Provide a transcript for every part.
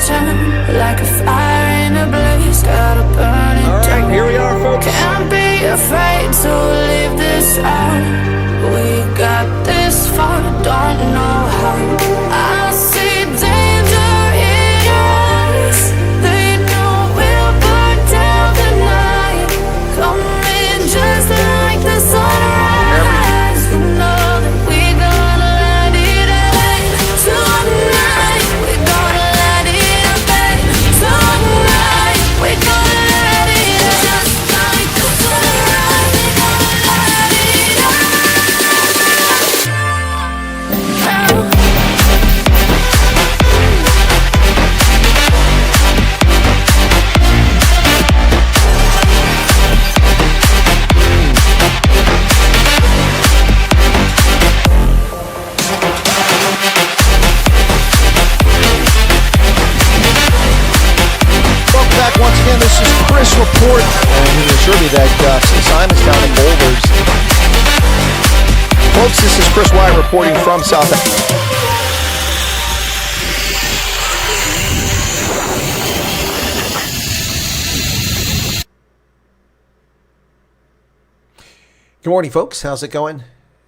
turn like a fire in a blaze, gotta burn it down. Alright, here we are, folks. Can't be afraid to leave this out. We got this far, don't know how. I see danger in your eyes. They know we'll burn down the night. Coming just like the sunrise. You know that we're gonna let it rain tonight. We're gonna let it rain tonight. We're gonna let it just like the sunrise. We're gonna let it out. Welcome back once again. This is Chris Report, and he assured me that since Simon's down in Boulders, folks, this is Chris Wyatt reporting from South Africa. Good morning, folks. How's it going?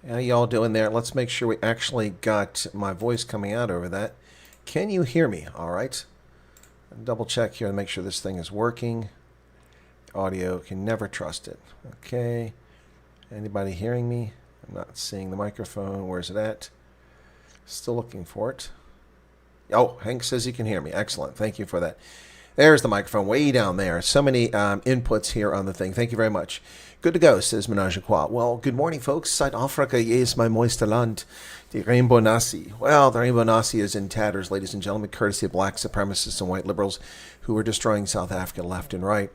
How y'all doing there? Let's make sure we actually got my voice coming out over that. Can you hear me? All right. Double check here and make sure this thing is working. Audio, can never trust it. Okay. Anybody hearing me? I'm not seeing the microphone. Where's it at? Still looking for it. Oh, Hank says he can hear me. Excellent. Thank you for that. There's the microphone way down there. So many inputs here on the thing. Thank you very much. Good to go, says Menage a Trois. Well, good morning, folks. South Africa is my mooiste land. The Rainbow Nazi. Well, the Rainbow Nazi is in tatters, ladies and gentlemen, courtesy of black supremacists and white liberals who are destroying South Africa left and right.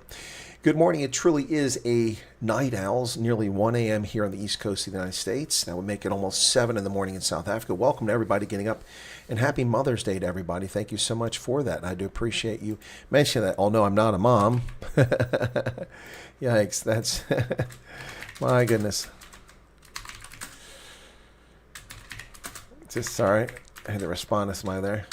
Good morning. It truly is a night owls, nearly 1 a.m. here on the East Coast of the United States. That would make it almost 7 in the morning in South Africa. Welcome to everybody getting up, and happy Mother's Day to everybody. Thank you so much for that. I do appreciate you mentioning that, although I'm not a mom. Yikes, that's... my goodness. Just sorry. I had to respond to somebody there.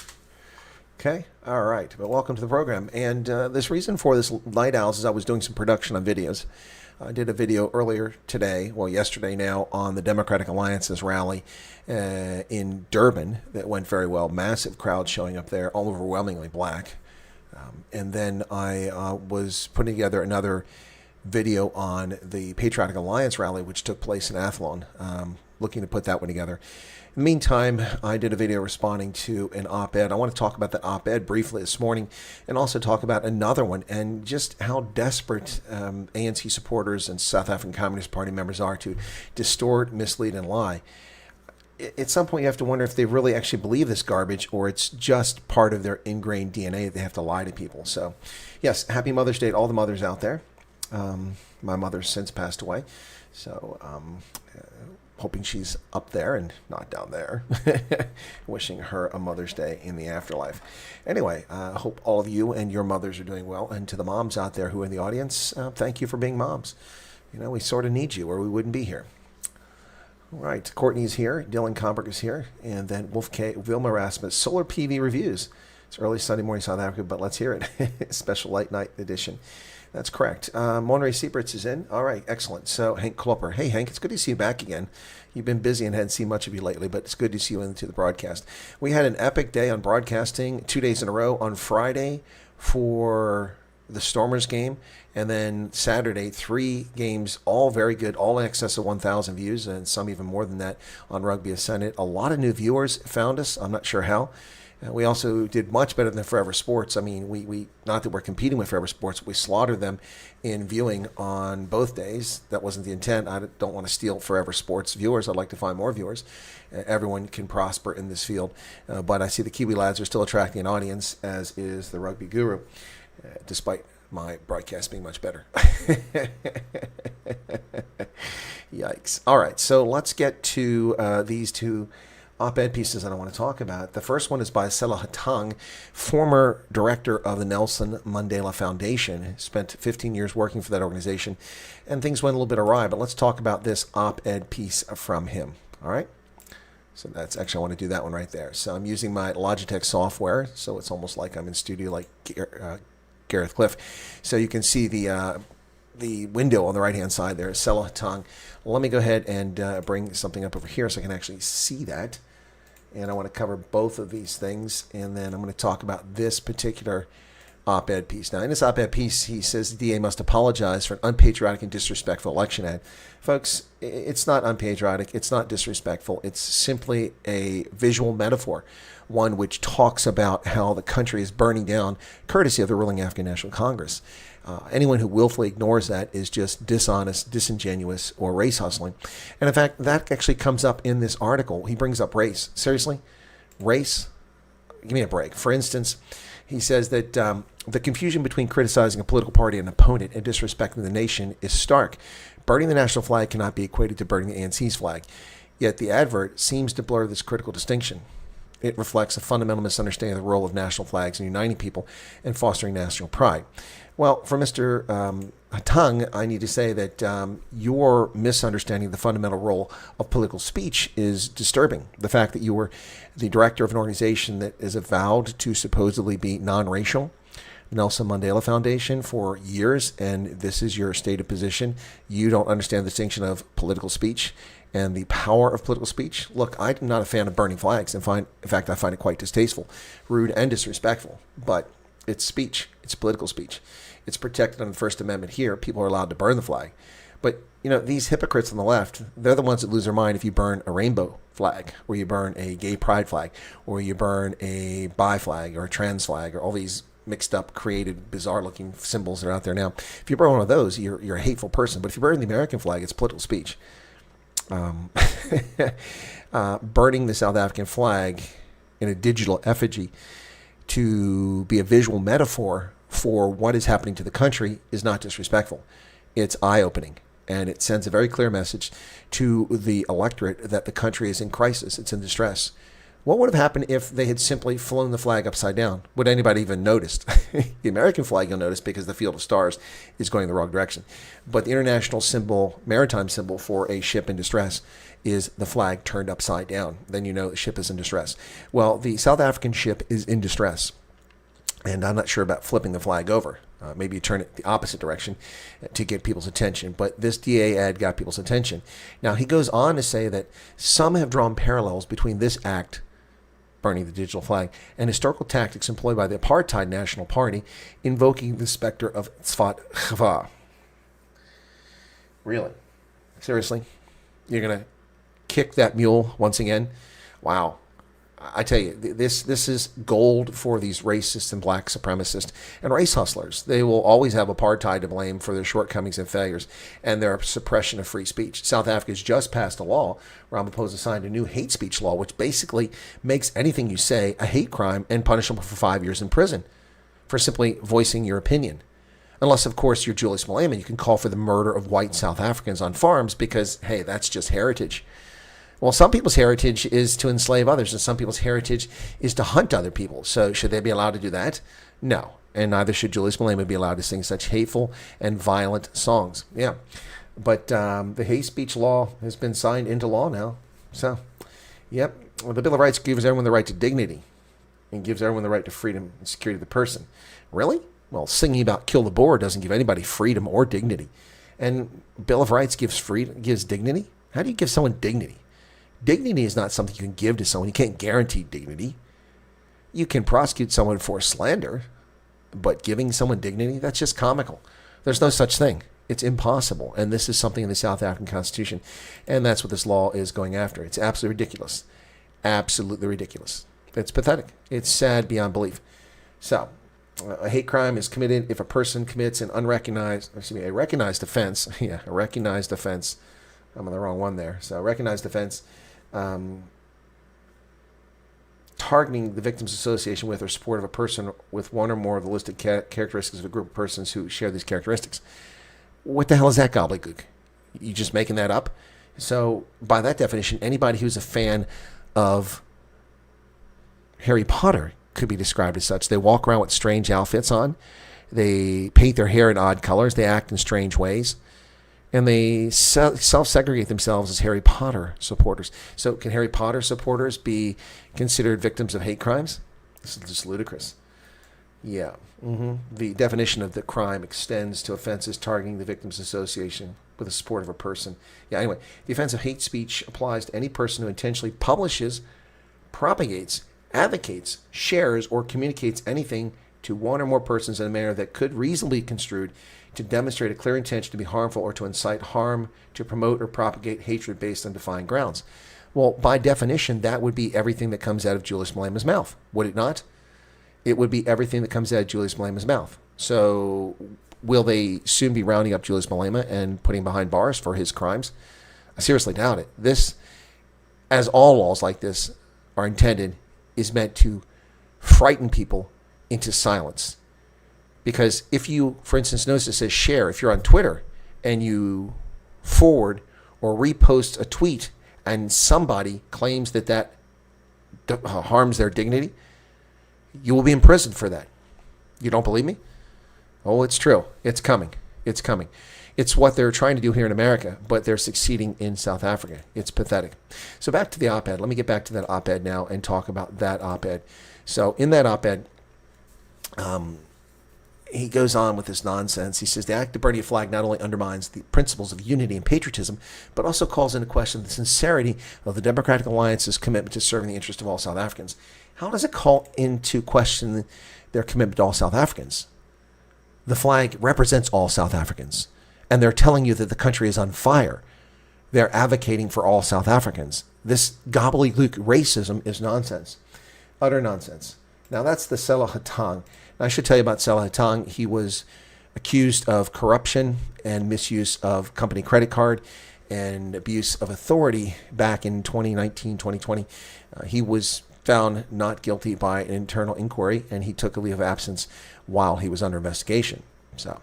Okay, all right. But welcome to the program. And this reason for this Night Owls is I was doing some production on videos. I did a video earlier today, well, yesterday now, on the Democratic Alliance's rally in Durban that went very well. Massive crowd showing up there, all overwhelmingly black. And then I was putting together another video on the Patriotic Alliance rally, which took place in Athlone, looking to put that one together. In the meantime, I did a video responding to an op-ed. I want to talk about that op-ed briefly this morning and also talk about another one and just how desperate ANC supporters and South African Communist Party members are to distort, mislead, and lie. At some point, you have to wonder if they really actually believe this garbage or it's just part of their ingrained DNA that they have to lie to people. So, yes, happy Mother's Day to all the mothers out there. My mother's since passed away, so hoping she's up there and not down there. Wishing her a Mother's Day in the afterlife. Anyway, I hope all of you and your mothers are doing well. And to the moms out there who are in the audience, thank you for being moms. You know, we sort of need you or we wouldn't be here. All right, Courtney's here, Dylan Comberg is here, and then Wolf K. Vilma Rasmus, Solar PV Reviews. It's early Sunday morning South Africa, but let's hear it. Special light night edition. That's correct. Monterey Seabritz is in. All right, excellent. So Hank Klopper. Hey, Hank, it's good to see you back again. You've been busy and hadn't seen much of you lately, but it's good to see you into the broadcast. We had an epic day on broadcasting 2 days in a row on Friday for the Stormers game, and then Saturday, 3 games, all very good, all in excess of 1,000 views, and some even more than that on Rugby Ascendant. A lot of new viewers found us. I'm not sure how. We also did much better than Forever Sports. I mean, we not that we're competing with Forever Sports, we slaughtered them in viewing on both days. That wasn't the intent. I don't want to steal Forever Sports viewers. I'd like to find more viewers. Everyone can prosper in this field. But I see the Kiwi lads are still attracting an audience, as is the Rugby Guru, despite my broadcast being much better. Yikes. All right, so let's get to these two op-ed pieces that I want to talk about. The first one is by Sela Hatang, former director of the Nelson Mandela Foundation. Spent 15 years working for that organization, and things went a little bit awry, but let's talk about this op-ed piece from him. All right? So that's actually, I want to do that one right there. So I'm using my Logitech software, so it's almost like I'm in studio like Gareth Cliff. So you can see the window on the right-hand side there, Selatong. Let me go ahead and bring something up over here so I can actually see that. And I want to cover both of these things, and then I'm going to talk about this particular op-ed piece. Now, in this op-ed piece, he says the DA must apologize for an unpatriotic and disrespectful election ad. Folks, it's not unpatriotic, it's not disrespectful, it's simply a visual metaphor, one which talks about how the country is burning down, courtesy of the ruling Afghan National Congress. Anyone who willfully ignores that is just dishonest, disingenuous, or race hustling. And in fact, that actually comes up in this article. He brings up race. Seriously? Race? Give me a break. For instance, he says that the confusion between criticizing a political party and an opponent and disrespecting the nation is stark. Burning the national flag cannot be equated to burning the ANC's flag. Yet the advert seems to blur this critical distinction. It reflects a fundamental misunderstanding of the role of national flags in uniting people and fostering national pride. Well, for Mr. Tung, I need to say that your misunderstanding of the fundamental role of political speech is disturbing. The fact that you were the director of an organization that is avowed to supposedly be non-racial, Nelson Mandela Foundation, for years, and this is your stated position. You don't understand the distinction of political speech and the power of political speech. Look, I'm not a fan of burning flags. In fact, I find it quite distasteful, rude, and disrespectful. But it's speech. It's political speech. It's protected under the First Amendment here. People are allowed to burn the flag. But, you know, these hypocrites on the left, they're the ones that lose their mind if you burn a rainbow flag, or you burn a gay pride flag, or you burn a bi flag, or a trans flag, or all these mixed up, created, bizarre-looking symbols that are out there now. If you burn one of those, you're a hateful person. But if you burn the American flag, it's political speech. Burning the South African flag in a digital effigy to be a visual metaphor for what is happening to the country is not disrespectful. It's eye-opening, and it sends a very clear message to the electorate that the country is in crisis. It's in distress. What would have happened if they had simply flown the flag upside down? Would anybody even notice? The American flag you'll notice because the field of stars is going the wrong direction. But the international symbol, maritime symbol for a ship in distress is the flag turned upside down. Then you know the ship is in distress. Well, the South African ship is in distress. And I'm not sure about flipping the flag over. Maybe you turn it the opposite direction to get people's attention. But this DA ad got people's attention. Now, he goes on to say that some have drawn parallels between this act, burning the digital flag, and historical tactics employed by the apartheid National Party, invoking the specter of Tzvat Chava. Really? Seriously? You're going to kick that mule once again? Wow. I tell you, this is gold for these racists and black supremacists and race hustlers. They will always have apartheid to blame for their shortcomings and failures and their suppression of free speech. South Africa has just passed a law. Ramaphosa signed a new hate speech law, which basically makes anything you say a hate crime and punishable for 5 years in prison for simply voicing your opinion. Unless, of course, you're Julius Malema, you can call for the murder of white South Africans on farms because, hey, that's just heritage. Well, some people's heritage is to enslave others, and some people's heritage is to hunt other people. So should they be allowed to do that? No. And neither should Julius Malema be allowed to sing such hateful and violent songs. Yeah. But the hate speech law has been signed into law now. So, yep. Well, the Bill of Rights gives everyone the right to dignity and gives everyone the right to freedom and security of the person. Really? Well, singing about kill the boer doesn't give anybody freedom or dignity. And Bill of Rights gives dignity? How do you give someone dignity? Dignity is not something you can give to someone. You can't guarantee dignity. You can prosecute someone for slander, but giving someone dignity, that's just comical. There's no such thing. It's impossible. And this is something in the South African Constitution. And that's what this law is going after. It's absolutely ridiculous. Absolutely ridiculous. It's pathetic. It's sad beyond belief. So, a hate crime is committed if a person commits a recognized offense. Yeah, a recognized offense. I'm on the wrong one there. So, recognized offense. Targeting the victim's association with or support of a person with one or more of the listed characteristics of a group of persons who share these characteristics. What the hell is that gobbledygook? You just making that up? So, by that definition, anybody who's a fan of Harry Potter could be described as such. They walk around with strange outfits on. They paint their hair in odd colors. They act in strange ways. And they self-segregate themselves as Harry Potter supporters. So can Harry Potter supporters be considered victims of hate crimes? This is just ludicrous. Yeah. The definition of the crime extends to offenses targeting the victim's association with the support of a person. Yeah, anyway, the offense of hate speech applies to any person who intentionally publishes, propagates, advocates, shares, or communicates anything to one or more persons in a manner that could reasonably be construed to demonstrate a clear intention to be harmful or to incite harm, to promote or propagate hatred based on defined grounds. Well, by definition, that would be everything that comes out of Julius Malema's mouth, would it not? It would be everything that comes out of Julius Malema's mouth. So will they soon be rounding up Julius Malema and putting him behind bars for his crimes? I seriously doubt it. This, as all laws like this are intended, is meant to frighten people into silence. Because if you, for instance, notice it says share, if you're on Twitter and you forward or repost a tweet and somebody claims that that harms their dignity, you will be imprisoned for that. You don't believe me? Oh, it's true. It's coming. It's coming. It's what they're trying to do here in America, but they're succeeding in South Africa. It's pathetic. So back to the op-ed. Let me get back to that op-ed now and talk about that op-ed. So in that op-ed, he goes on with this nonsense. He says the act of burning a flag not only undermines the principles of unity and patriotism, but also calls into question the sincerity of the Democratic Alliance's commitment to serving the interest of all South Africans. How does it call into question their commitment to all South Africans? The flag represents all South Africans, and they're telling you that the country is on fire. They're advocating for all South Africans. This gobbledygook racism is nonsense, utter nonsense. Now that's the Selahatang. I should tell you about Selahatang. He was accused of corruption and misuse of company credit card and abuse of authority back in 2019, 2020. He was found not guilty by an internal inquiry, and he took a leave of absence while he was under investigation. So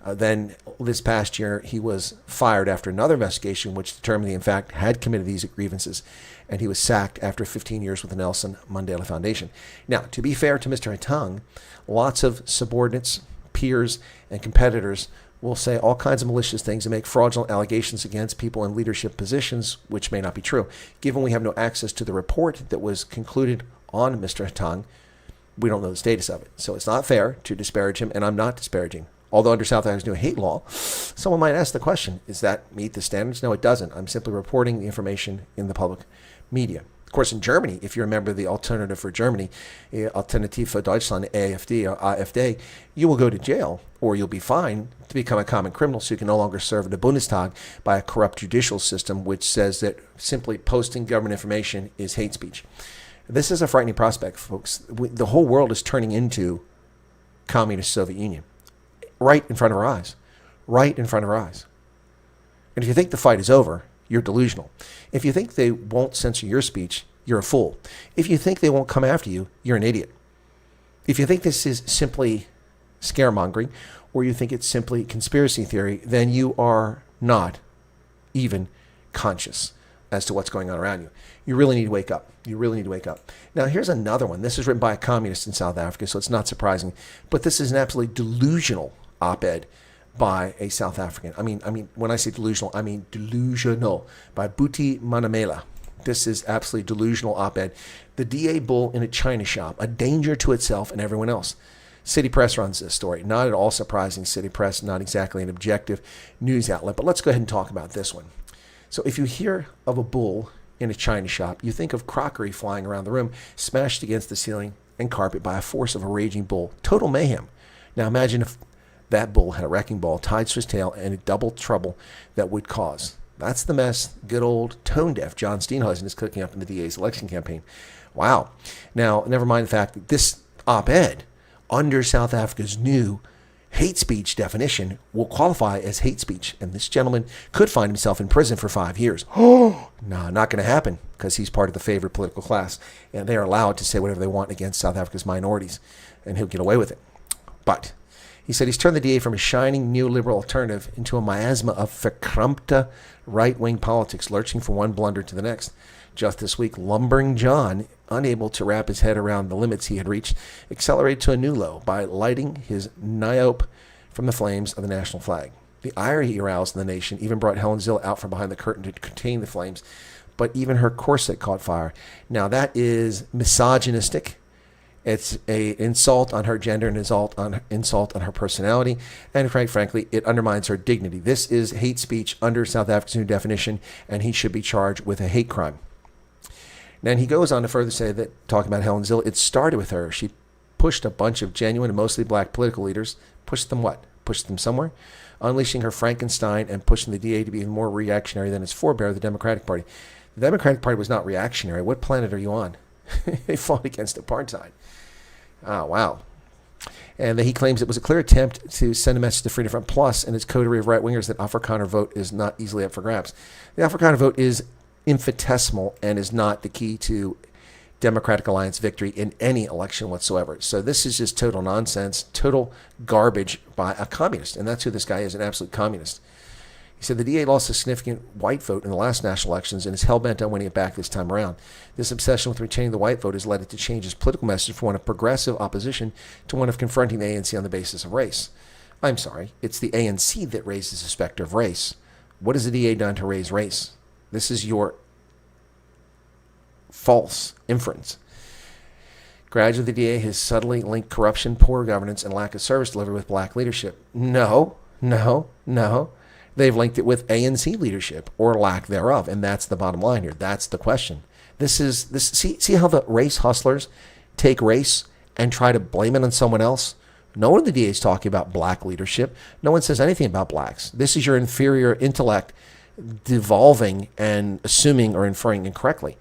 then this past year, he was fired after another investigation, which determined he, in fact, had committed these grievances, and he was sacked after 15 years with the Nelson Mandela Foundation. Now, to be fair to Mr. Hatang, lots of subordinates, peers, and competitors will say all kinds of malicious things and make fraudulent allegations against people in leadership positions, which may not be true. Given we have no access to the report that was concluded on Mr. Hatang, we don't know the status of it. So it's not fair to disparage him, and I'm not disparaging. Although under South Africa's new hate law, someone might ask the question, does that meet the standards? No, it doesn't. I'm simply reporting the information in the public media. Of course, in Germany, if you remember the Alternative for Germany, Alternative for Deutschland, AfD or AfD, you will go to jail or you'll be fined to become a common criminal, so you can no longer serve in the Bundestag by a corrupt judicial system which says that simply posting government information is hate speech. This is a frightening prospect, folks. The whole world is turning into communist Soviet Union. Right in front of our eyes. Right in front of our eyes. And if you think the fight is over, you're delusional. If you think they won't censor your speech, you're a fool. If you think they won't come after you, you're an idiot. If you think this is simply scaremongering, or you think it's simply conspiracy theory, then you are not even conscious as to what's going on around you. You really need to wake up. You really need to wake up. Now, here's another one. This is written by a communist in South Africa, so it's not surprising. But this is an absolutely delusional op-ed by a South African. I mean, when I say delusional, I mean delusional, by Buti Manamela. This is absolutely delusional op-ed. The DA bull in a china shop, a danger to itself and everyone else. City Press runs this story. Not at all surprising. City Press, not exactly an objective news outlet, but let's go ahead and talk about this one. So if you hear of a bull in a china shop, you think of crockery flying around the room, smashed against the ceiling and carpet by a force of a raging bull. Total mayhem. Now imagine if that bull had a wrecking ball tied to his tail and a double trouble that would cause. That's the mess good old tone-deaf John Steenhuisen is cooking up in the DA's election campaign. Wow. Now, never mind the fact that this op-ed under South Africa's new hate speech definition will qualify as hate speech. And this gentleman could find himself in prison for 5 years. Oh, no, not going to happen, because he's part of the favored political class. And they are allowed to say whatever they want against South Africa's minorities. And he'll get away with it. But he said he's turned the DA from a shining neoliberal alternative into a miasma of verkrampte right-wing politics, lurching from one blunder to the next. Just this week, Lumbering John, unable to wrap his head around the limits he had reached, accelerated to a new low by lighting his niope from the flames of the national flag. The ire he aroused in the nation even brought Helen Zille out from behind the curtain to contain the flames, but even her corset caught fire. Now that is misogynistic. It's an insult on her gender, an insult on her personality, and quite frankly, it undermines her dignity. This is hate speech under South Africa's new definition, and he should be charged with a hate crime. Then he goes on to further say that, talking about Helen Zille, it started with her. She pushed a bunch of genuine and mostly black political leaders. Pushed them what? Pushed them somewhere? Unleashing her Frankenstein and pushing the DA to be even more reactionary than its forebear, the Democratic Party. The Democratic Party was not reactionary. What planet are you on? They fought against apartheid. Oh, wow. And he claims it was a clear attempt to send a message to Freedom Front Plus and its coterie of right-wingers that Afrikaner vote is not easily up for grabs. The Afrikaner vote is infinitesimal and is not the key to Democratic Alliance victory in any election whatsoever. So this is just total nonsense, total garbage by a communist. And that's who this guy is, an absolute communist. He said the DA lost a significant white vote in the last national elections and is hell-bent on winning it back this time around. This obsession with retaining the white vote has led it to change its political message from one of progressive opposition to one of confronting the ANC on the basis of race. I'm sorry, it's the ANC that raises the specter of race. What has the DA done to raise race? This is your false inference. Gradually, the DA has subtly linked corruption, poor governance, and lack of service delivery with black leadership. No. They've linked it with ANC leadership or lack thereof, and that's the bottom line here. That's the question. See how the race hustlers take race and try to blame it on someone else? No one in the DA is talking about black leadership. No one says anything about blacks. This is your inferior intellect devolving and assuming or inferring incorrectly.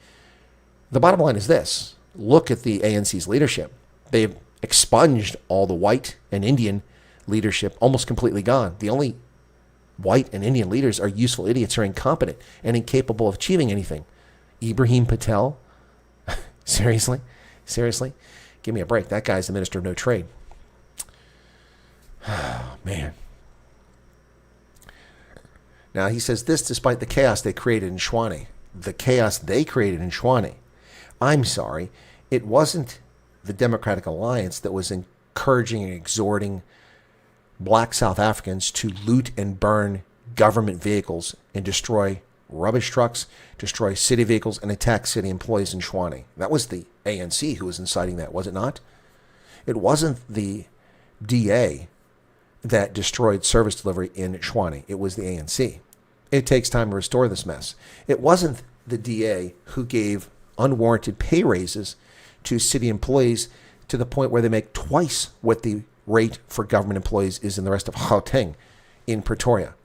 The bottom line is this. Look at the ANC's leadership. They've expunged all the white and Indian leadership, almost completely gone. The only white and Indian leaders are useful idiots who are incompetent and incapable of achieving anything. Ibrahim Patel? Seriously? Give me a break. That guy's the Minister of No Trade. Oh, man. Now, he says this despite the chaos they created in Shwane. The chaos they created in Shwane. I'm sorry. It wasn't the Democratic Alliance that was encouraging and exhorting black South Africans to loot and burn government vehicles and destroy rubbish trucks, destroy city vehicles, and attack city employees in Shwane. That was the ANC who was inciting that, was it not? It wasn't the DA that destroyed service delivery in Shwane. It was the ANC. It takes time to restore this mess. It wasn't the DA who gave unwarranted pay raises to city employees to the point where they make twice what the rate for government employees is in the rest of Gauteng in Pretoria.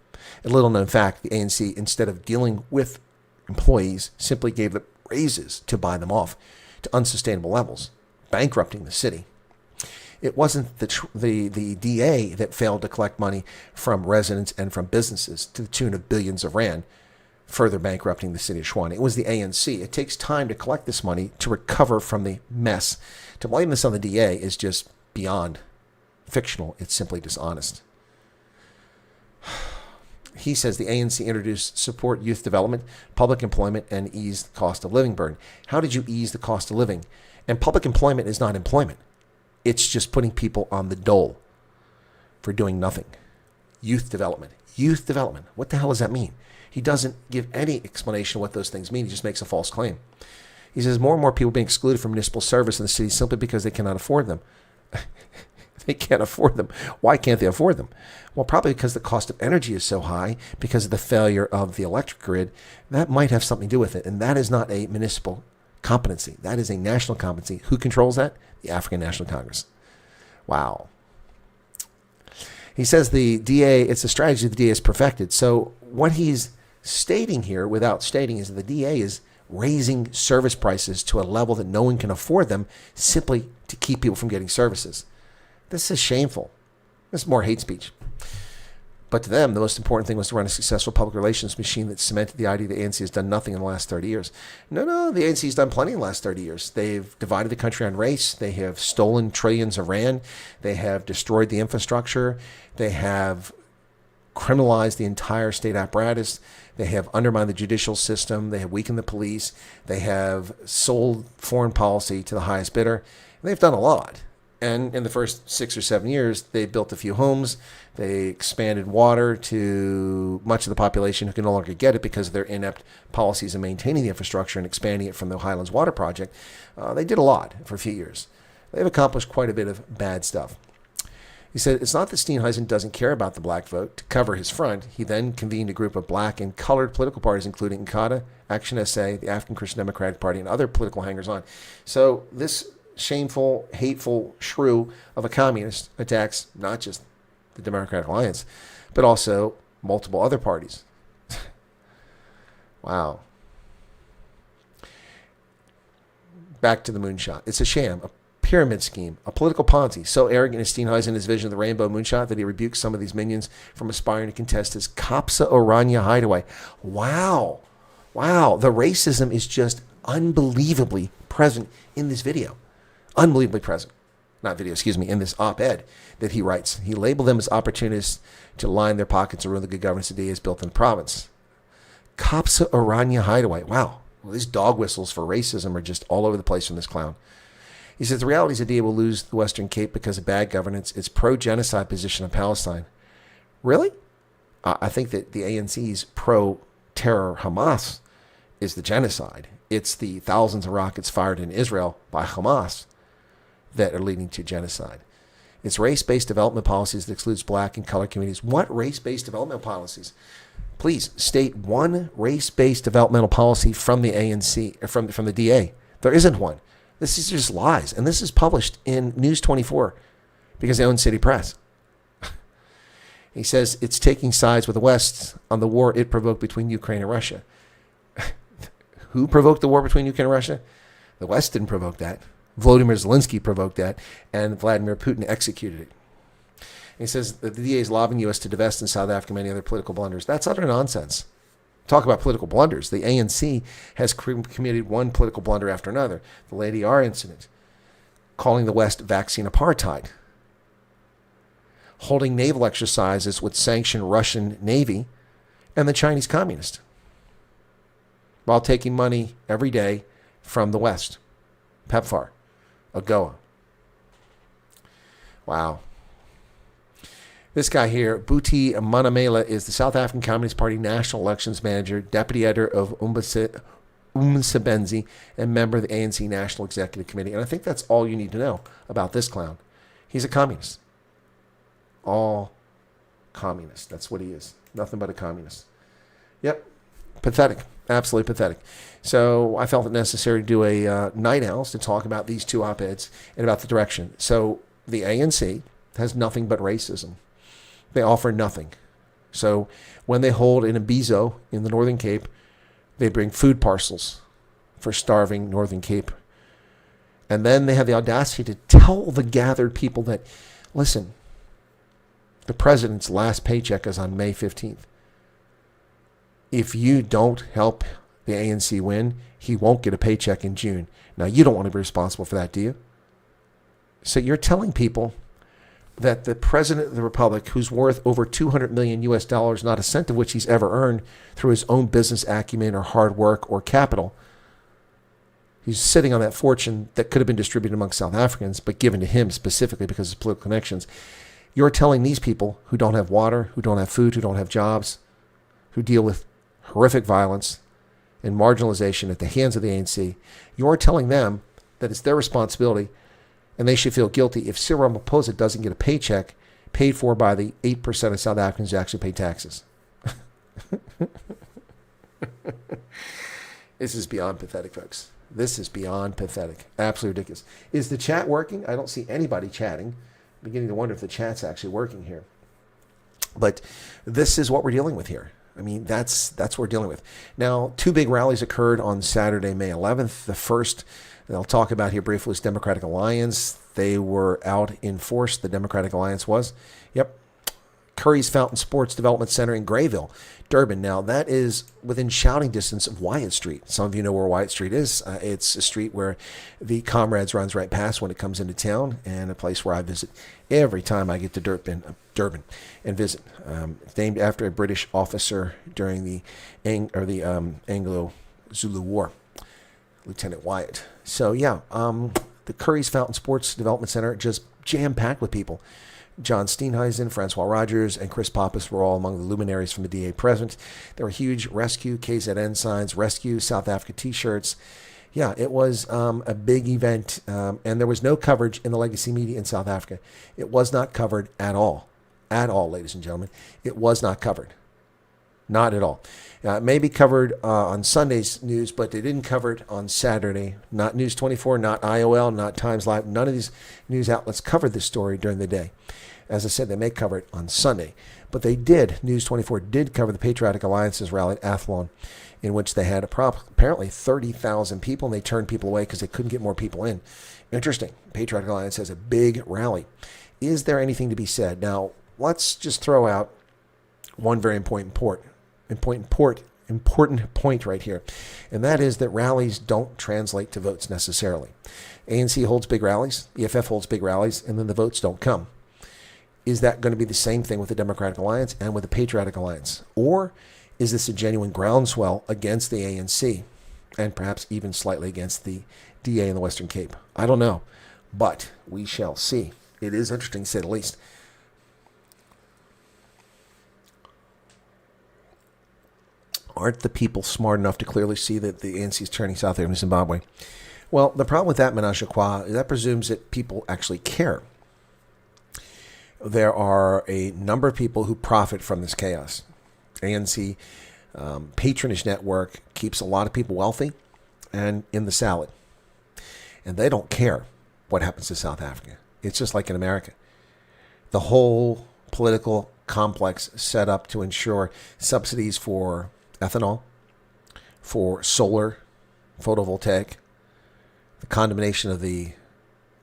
A little known fact, the ANC, instead of dealing with employees, simply gave them raises to buy them off to unsustainable levels, bankrupting the city. It wasn't the DA that failed to collect money from residents and from businesses to the tune of billions of rand, further bankrupting the city of Shwane. It was the ANC. It takes time to collect this money to recover from the mess. To blame this on the DA is just beyond fictional. It's simply dishonest. He says the ANC introduced support youth development, public employment, and ease the cost of living burden. How did you ease the cost of living? And public employment is not employment. It's just putting people on the dole for doing nothing. Youth development. Youth development. What the hell does that mean? He doesn't give any explanation of what those things mean. He just makes a false claim. He says more and more people being excluded from municipal service in the city simply because they cannot afford them. They can't afford them. Why can't they afford them? Well, probably because the cost of energy is so high because of the failure of the electric grid. That might have something to do with it. And that is not a municipal competency. That is a national competency. Who controls that? The African National Congress. Wow. He says the DA, it's a strategy the DA has perfected. So what he's stating here without stating is that the DA is raising service prices to a level that no one can afford them simply to keep people from getting services. This is shameful. This is more hate speech. But to them, the most important thing was to run a successful public relations machine that cemented the idea the ANC has done nothing in the last 30 years. No, the ANC has done plenty in the last 30 years. They've divided the country on race. They have stolen trillions of rand. They have destroyed the infrastructure. They have criminalized the entire state apparatus. They have undermined the judicial system. They have weakened the police. They have sold foreign policy to the highest bidder. They've done a lot. And in the first 6 or 7 years, they built a few homes. They expanded water to much of the population who can no longer get it because of their inept policies in maintaining the infrastructure and expanding it from the Highlands Water Project. They did a lot for a few years. They've accomplished quite a bit of bad stuff. He said, it's not that Steenhuisen doesn't care about the black vote. To cover his front, he then convened a group of black and colored political parties, including Inkatha, Action SA, the African Christian Democratic Party, and other political hangers-on. So this shameful, hateful shrew of a communist attacks not just the Democratic Alliance, but also multiple other parties. Wow. Back to the moonshot. It's a sham, a pyramid scheme, a political Ponzi. So arrogant is Steenhuisen in his vision of the rainbow moonshot that he rebukes some of these minions from aspiring to contest his Kapsa Orania hideaway. Wow. Wow. The racism is just unbelievably present in this video. Unbelievably present. Not video, excuse me, in this op-ed that he writes. He labeled them as opportunists to line their pockets and ruin the good governance that he has built in the province. Kapsa Orania hideaway. Wow. Well, these dog whistles for racism are just all over the place from this clown. He says the reality is the DA will lose the Western Cape because of bad governance, its pro-genocide position on Palestine. Really? I think that the ANC's pro-terror Hamas is the genocide. It's the thousands of rockets fired in Israel by Hamas that are leading to genocide. It's race-based development policies that excludes black and colored communities. What race-based development policies? Please state one race-based developmental policy from the ANC, or from the DA. There isn't one. This is just lies. And this is published in News 24 because they own City Press. He says it's taking sides with the West on the war it provoked between Ukraine and Russia. Who provoked the war between Ukraine and Russia? The West didn't provoke that. Volodymyr Zelensky provoked that, and Vladimir Putin executed it. He says that the DA is lobbying U.S. to divest in South Africa and many other political blunders. That's utter nonsense. Talk about political blunders. The ANC has committed one political blunder after another. The Lady R incident, calling the West vaccine apartheid, holding naval exercises with sanctioned Russian Navy and the Chinese Communist, while taking money every day from the West. PEPFAR, AGOA. Wow. This guy here, Buti Manamela, is the South African Communist Party National Elections Manager, Deputy Editor of Umsebenzi, and member of the ANC National Executive Committee. And I think that's all you need to know about this clown. He's a communist. All communist. That's what he is. Nothing but a communist. Yep. Pathetic. Absolutely pathetic. So I felt it necessary to do a night owls to talk about these two op-eds and about the direction. So the ANC has nothing but racism. They offer nothing. So when they hold in Imbizo in the Northern Cape, they bring food parcels for starving Northern Cape. And then they have the audacity to tell the gathered people that, listen, the president's last paycheck is on May 15th. If you don't help the ANC win, he won't get a paycheck in June. Now, you don't want to be responsible for that, do you? So you're telling people that the president of the republic, who's worth over $200 million US, not a cent of which he's ever earned through his own business acumen or hard work or capital, he's sitting on that fortune that could have been distributed among South Africans, but given to him specifically because of his political connections. You're telling these people who don't have water, who don't have food, who don't have jobs, who deal with horrific violence and marginalization at the hands of the ANC, you're telling them that it's their responsibility and they should feel guilty if Cyril Ramaphosa doesn't get a paycheck paid for by the 8% of South Africans who actually pay taxes. This is beyond pathetic, folks. This is beyond pathetic. Absolutely ridiculous. Is the chat working? I don't see anybody chatting. I'm beginning to wonder if the chat's actually working here. But this is what we're dealing with here. I mean, that's what we're dealing with. Now, two big rallies occurred on Saturday, May 11th. The first that I'll talk about here briefly was Democratic Alliance. They were out in force. The Democratic Alliance was. Yep. Curry's Fountain Sports Development Center in Greyville, Durban. Now, that is within shouting distance of Wyatt Street. Some of you know where Wyatt Street is. It's a street where the Comrades runs right past when it comes into town, and a place where I visit every time I get to Durban and visit. It's named after a British officer during the Anglo-Zulu War, Lieutenant Wyatt. So, yeah, The Curry's Fountain Sports Development Center just jam-packed with people. John Steenhuisen, Francois Rogers, and Chris Pappas were all among the luminaries from the DA present. There were huge Rescue KZN signs, Rescue South Africa T-shirts. Yeah, it was a big event, and there was no coverage in the legacy media in South Africa. It was not covered at all. At all, ladies and gentlemen. It was not covered. Not at all. It may be covered on Sunday's news, but they didn't cover it on Saturday. Not News 24, not IOL, not Times Live. None of these news outlets covered this story during the day. As I said, they may cover it on Sunday. But they did, News 24 did cover the Patriotic Alliance's rally-athlon, in which they had apparently 30,000 people, and they turned people away because they couldn't get more people in. Interesting. Patriotic Alliance has a big rally. Is there anything to be said? Now, let's just throw out one very important point right here, and that is that rallies don't translate to votes necessarily. ANC holds big rallies, EFF holds big rallies, and then the votes don't come. Is that going to be the same thing with the Democratic Alliance and with the Patriotic Alliance? Or is this a genuine groundswell against the ANC and perhaps even slightly against the DA in the Western Cape? I don't know, but we shall see. It is interesting to say the least. Aren't the people smart enough to clearly see that the ANC is turning south there in Zimbabwe? Well, the problem with that menage a trois is that presumes that people actually care. There are a number of people who profit from this chaos. ANC patronage network keeps a lot of people wealthy and in the salad. And they don't care what happens to South Africa. It's just like in America. The whole political complex set up to ensure subsidies for ethanol, for solar, photovoltaic, the condemnation of the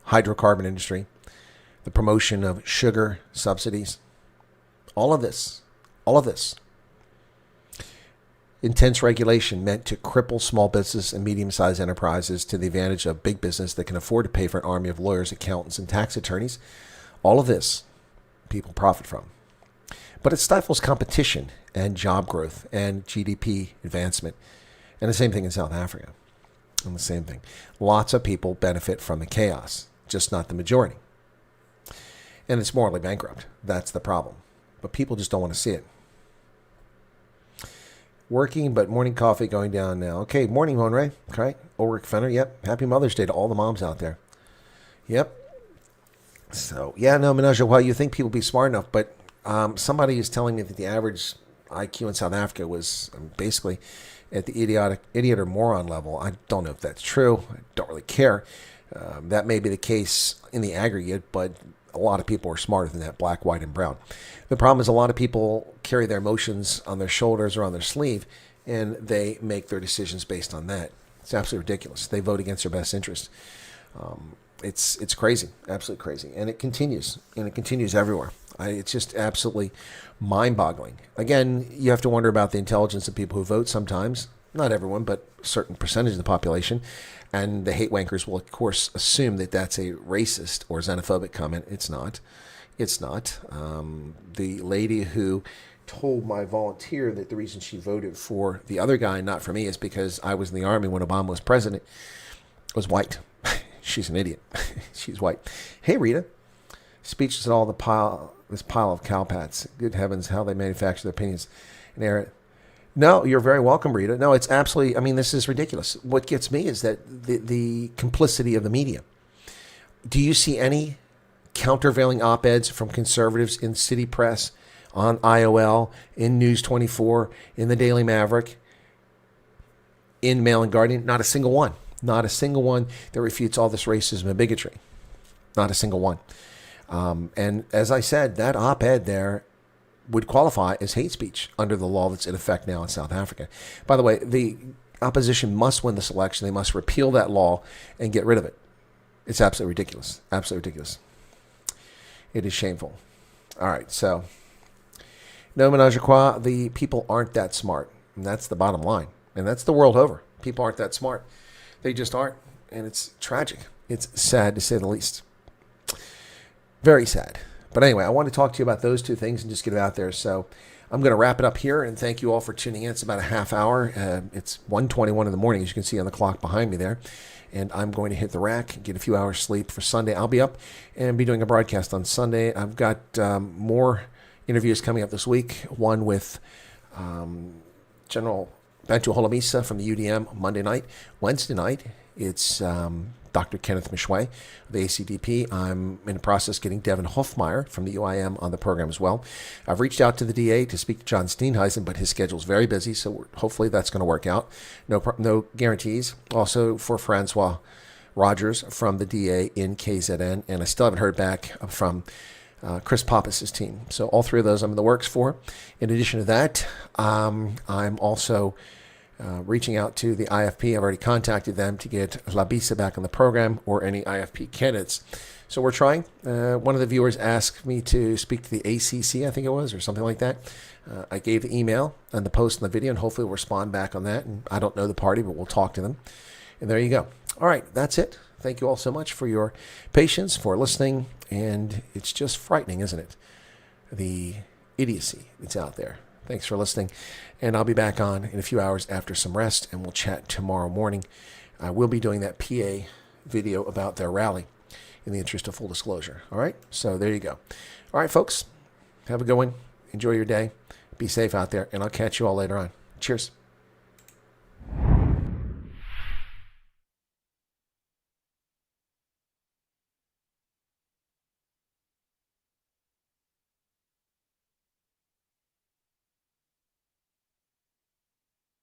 hydrocarbon industry, the promotion of sugar subsidies, all of this. Intense regulation meant to cripple small business and medium-sized enterprises to the advantage of big business that can afford to pay for an army of lawyers, accountants, and tax attorneys. All of this people profit from. But it stifles competition and job growth and GDP advancement. And the same thing in South Africa. And the same thing. Lots of people benefit from the chaos, just not the majority. And it's morally bankrupt. That's the problem. But people just don't want to see it. Working, but morning coffee going down now. Okay, morning, Monray. Okay, Ulrich Fenner. Yep. Happy Mother's Day to all the moms out there. Yep. So, yeah, no, menage a trois. You think people be smart enough, but somebody is telling me that the average IQ in South Africa was basically at the idiot or moron level. I don't know if that's true. I don't really care. That may be the case in the aggregate, but a lot of people are smarter than that, black, white, and brown. The problem is a lot of people carry their emotions on their shoulders or on their sleeve, and they make their decisions based on that. It's absolutely ridiculous. They vote against their best interest. It's crazy, absolutely crazy. And it continues everywhere. It's just absolutely mind-boggling. Again, you have to wonder about the intelligence of people who vote sometimes. Not everyone, but a certain percentage of the population. And the hate wankers will, of course, assume that that's a racist or xenophobic comment. It's not. It's not. The lady who told my volunteer that the reason she voted for the other guy, not for me, is because I was in the Army when Obama was president, was white. She's an idiot. She's white. Hey, Rita. Speeches at all this pile of cowpats. Good heavens, how they manufacture their opinions and air it. No, you're very welcome, Rita. No, it's absolutely, this is ridiculous. What gets me is that the complicity of the media. Do you see any countervailing op-eds from conservatives in City Press, on IOL, in News 24, in the Daily Maverick, in Mail and Guardian? Not a single one. Not a single one that refutes all this racism and bigotry. Not a single one. And as I said, that op-ed there would qualify as hate speech under the law that's in effect now in South Africa. By the way, the opposition must win this election. They must repeal that law and get rid of it. It's absolutely ridiculous. Absolutely ridiculous. It is shameful. All right, so no menage a trois. The people aren't that smart, and that's the bottom line. And that's the world over. People aren't that smart. They just aren't, and it's tragic. It's sad to say the least. Very sad. But anyway, I want to talk to you about those two things and just get it out there. So I'm going to wrap it up here, and thank you all for tuning in. It's about a half hour. It's 1:21 in the morning, as you can see on the clock behind me there. And I'm going to hit the rack, get a few hours sleep for Sunday. I'll be up and be doing a broadcast on Sunday. I've got more interviews coming up this week. One with General Bantu Holomisa from the UDM Monday night. Wednesday night, it's Dr. Kenneth Mishwe, the ACDP. I'm in the process of getting Devin Hofmeyer from the UIM on the program as well. I've reached out to the DA to speak to John Steenhuisen, but his schedule's very busy, so hopefully that's going to work out. No guarantees. Also for Francois Rogers from the DA in KZN, and I still haven't heard back from Chris Pappas' team. So all three of those I'm in the works for. In addition to that, I'm also reaching out to the IFP. I've already contacted them to get Labisa back on the program or any IFP candidates. So we're trying. One of the viewers asked me to speak to the ACC, I think it was, or something like that. I gave the email and the post in the video, and hopefully we'll respond back on that. And I don't know the party, but we'll talk to them. And there you go. All right, that's it. Thank you all so much for your patience, for listening. And it's just frightening, isn't it? The idiocy that's out there. Thanks for listening. And I'll be back on in a few hours after some rest, and we'll chat tomorrow morning. I will be doing that PA video about their rally in the interest of full disclosure. All right? So there you go. All right, folks. Have a good one. Enjoy your day. Be safe out there, and I'll catch you all later on. Cheers.